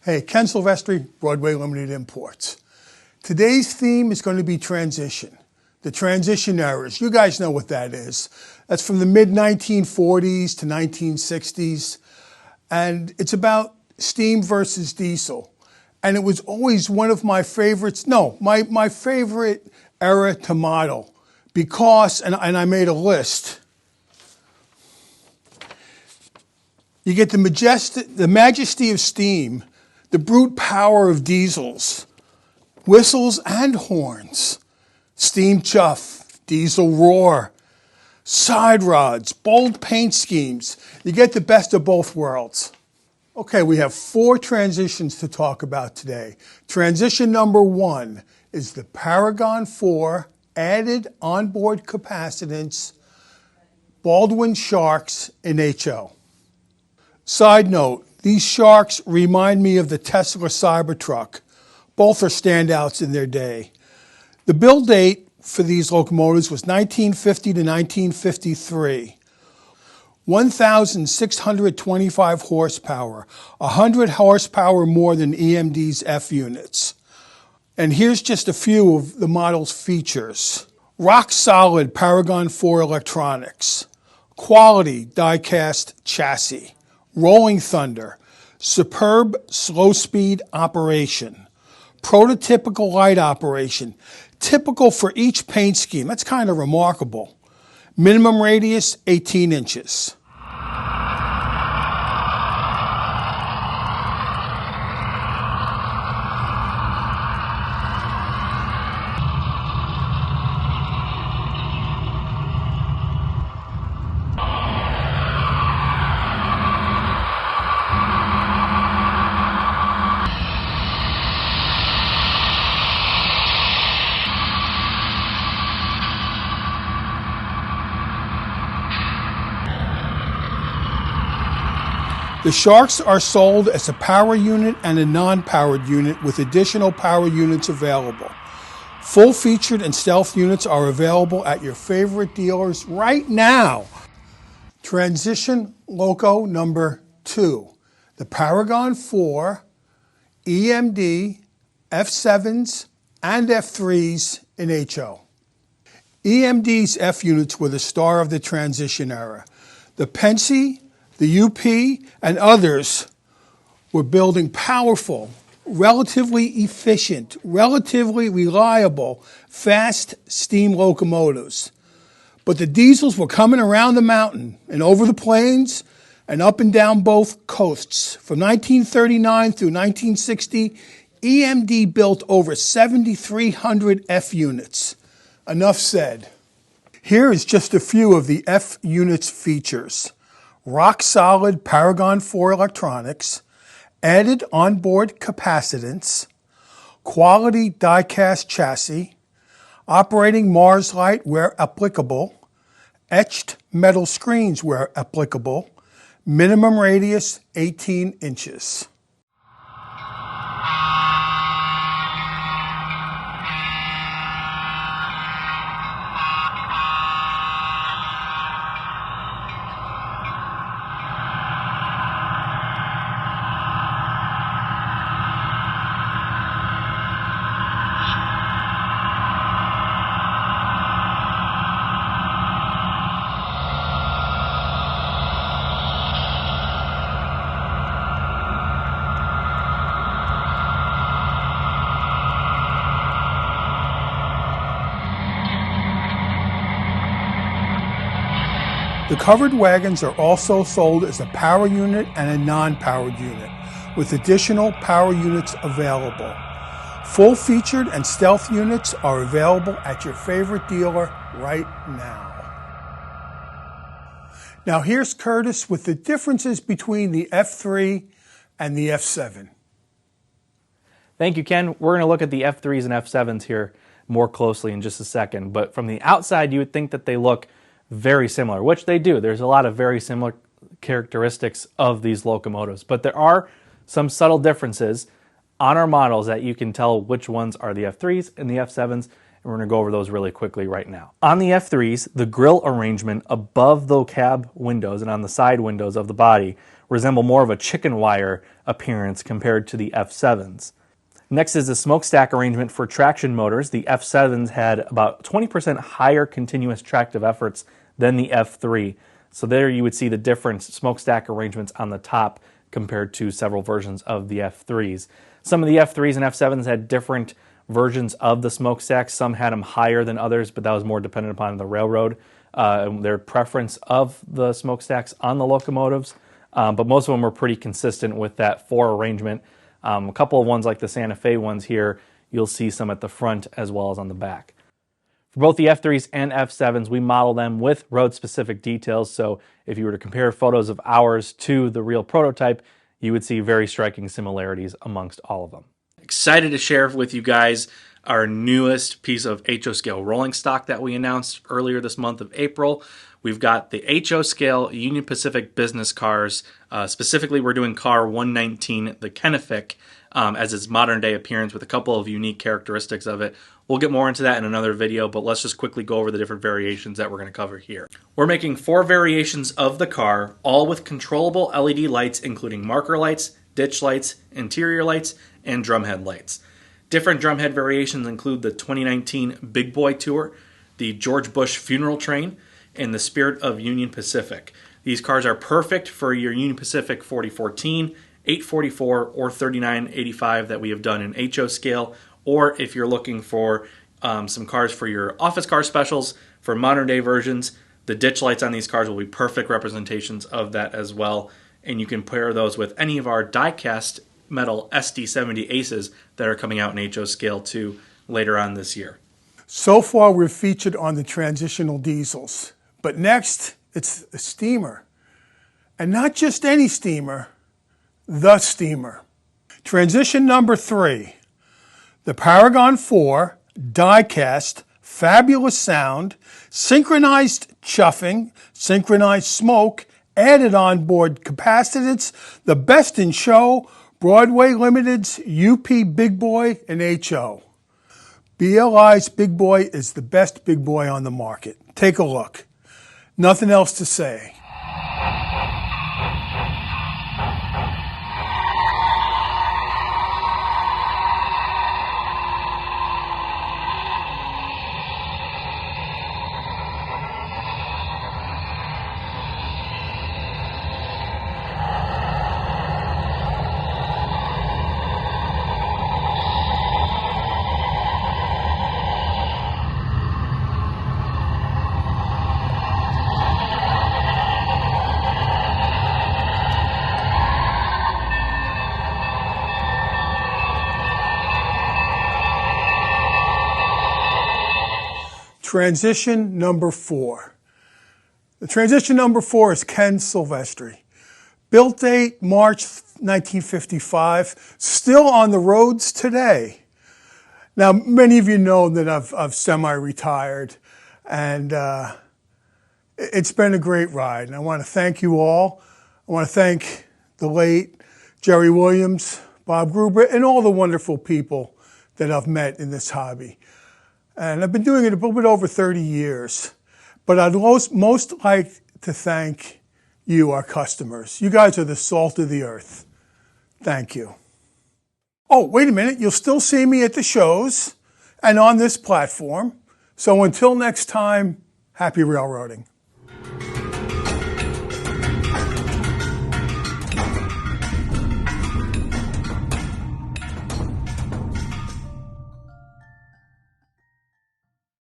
Hey, Ken Silvestri, Broadway Limited Imports. Today's theme is going to be transition. The transition eras. You guys know what that is. That's from the mid-1940s to 1960s. And it's about steam versus diesel. And it was always one of my favorites. No, my favorite era to model. Because, and I made a list. You get the majesty of steam, the brute power of diesels, whistles and horns, steam chuff, diesel roar, side rods, bold paint schemes. You get the best of both worlds. Okay, we have 4 transitions to talk about today. Transition number 1 is the Paragon 4 added onboard capacitance Baldwin Sharks in HO. Side note, these Sharks remind me of the Tesla Cybertruck. Both are standouts in their day. The build date for these locomotives was 1950 to 1953. 1,625 horsepower, 100 horsepower more than EMD's F-units. And here's just a few of the model's features. Rock solid Paragon 4 electronics, quality die-cast chassis, rolling thunder, superb slow-speed operation, prototypical light operation, typical for each paint scheme. That's kind of remarkable. Minimum radius, 18 inches. The Sharks are sold as a power unit and a non-powered unit with additional power units available. Full-featured and stealth units are available at your favorite dealers right now. Transition Loco number 2, the Paragon 4 EMD F7s and F3s in HO. EMD's F-units were the star of the transition era. The Pennsy, the UP, and others were building powerful, relatively efficient, relatively reliable, fast steam locomotives. But the diesels were coming around the mountain and over the plains and up and down both coasts. From 1939 through 1960, EMD built over 7,300 F-units. Enough said. Here is just a few of the F-units features. Rock-solid Paragon 4 electronics, added onboard capacitance, quality die-cast chassis, operating Mars light where applicable, etched metal screens where applicable, minimum radius 18 inches. The covered wagons are also sold as a power unit and a non-powered unit, with additional power units available. Full-featured and stealth units are available at your favorite dealer right now. Now here's Curtis with the differences between the F3 and the F7. Thank you, Ken. We're going to look at the F3s and F7s here more closely in just a second, but from the outside you would think that they look very similar, which they do. There's a lot of very similar characteristics of these locomotives, but there are some subtle differences on our models that you can tell which ones are the F3s and the F7s, and we're going to go over those really quickly right now. On the F3s, the grille arrangement above the cab windows and on the side windows of the body resemble more of a chicken wire appearance compared to the F7s. Next is the smokestack arrangement for traction motors. The F7s had about 20% higher continuous tractive efforts than the F3. So there you would see the different smokestack arrangements on the top compared to several versions of the F3s. Some of the F3s and F7s had different versions of the smokestacks. Some had them higher than others, but that was more dependent upon the railroad, their preference of the smokestacks on the locomotives. But most of them were pretty consistent with that 4 arrangement. A couple of ones like the Santa Fe ones here, you'll see some at the front as well as on the back. For both the F3s and F7s, we model them with road-specific details, so if you were to compare photos of ours to the real prototype, you would see very striking similarities amongst all of them. Excited to share with you guys our newest piece of HO scale rolling stock that we announced earlier this month of April. We've got the HO scale Union Pacific business cars. Specifically, we're doing car 119, the Kennefic, as its modern day appearance with a couple of unique characteristics of it. We'll get more into that in another video, but let's just quickly go over the different variations that we're going to cover here. We're making 4 variations of the car, all with controllable LED lights, including marker lights, ditch lights, interior lights, and drumhead lights. Different drumhead variations include the 2019 Big Boy Tour, the George Bush Funeral Train, and the Spirit of Union Pacific. These cars are perfect for your Union Pacific 4014, 844, or 3985 that we have done in HO scale, or if you're looking for some cars for your office car specials for modern day versions, the ditch lights on these cars will be perfect representations of that as well. And you can pair those with any of our die-cast metal SD70 Aces that are coming out in HO scale too later on this year. So far we've featured on the transitional diesels, but next it's the steamer. And not just any steamer, the steamer. Transition number 3, the Paragon 4 die-cast, fabulous sound, synchronized chuffing, synchronized smoke, added onboard capacitance, the best in show, Broadway Limited's UP Big Boy and HO. BLI's Big Boy is the best Big Boy on the market. Take a look. Nothing else to say. Transition number 4. The transition number 4 is Ken Silvestri. Built date March 1955, still on the roads today. Now, many of you know that I've semi-retired, and it's been a great ride. And I want to thank you all. I want to thank the late Jerry Williams, Bob Gruber, and all the wonderful people that I've met in this hobby. And I've been doing it a little bit over 30 years. But I'd most like to thank you, our customers. You guys are the salt of the earth. Thank you. Oh, wait a minute. You'll still see me at the shows and on this platform. So until next time, happy railroading.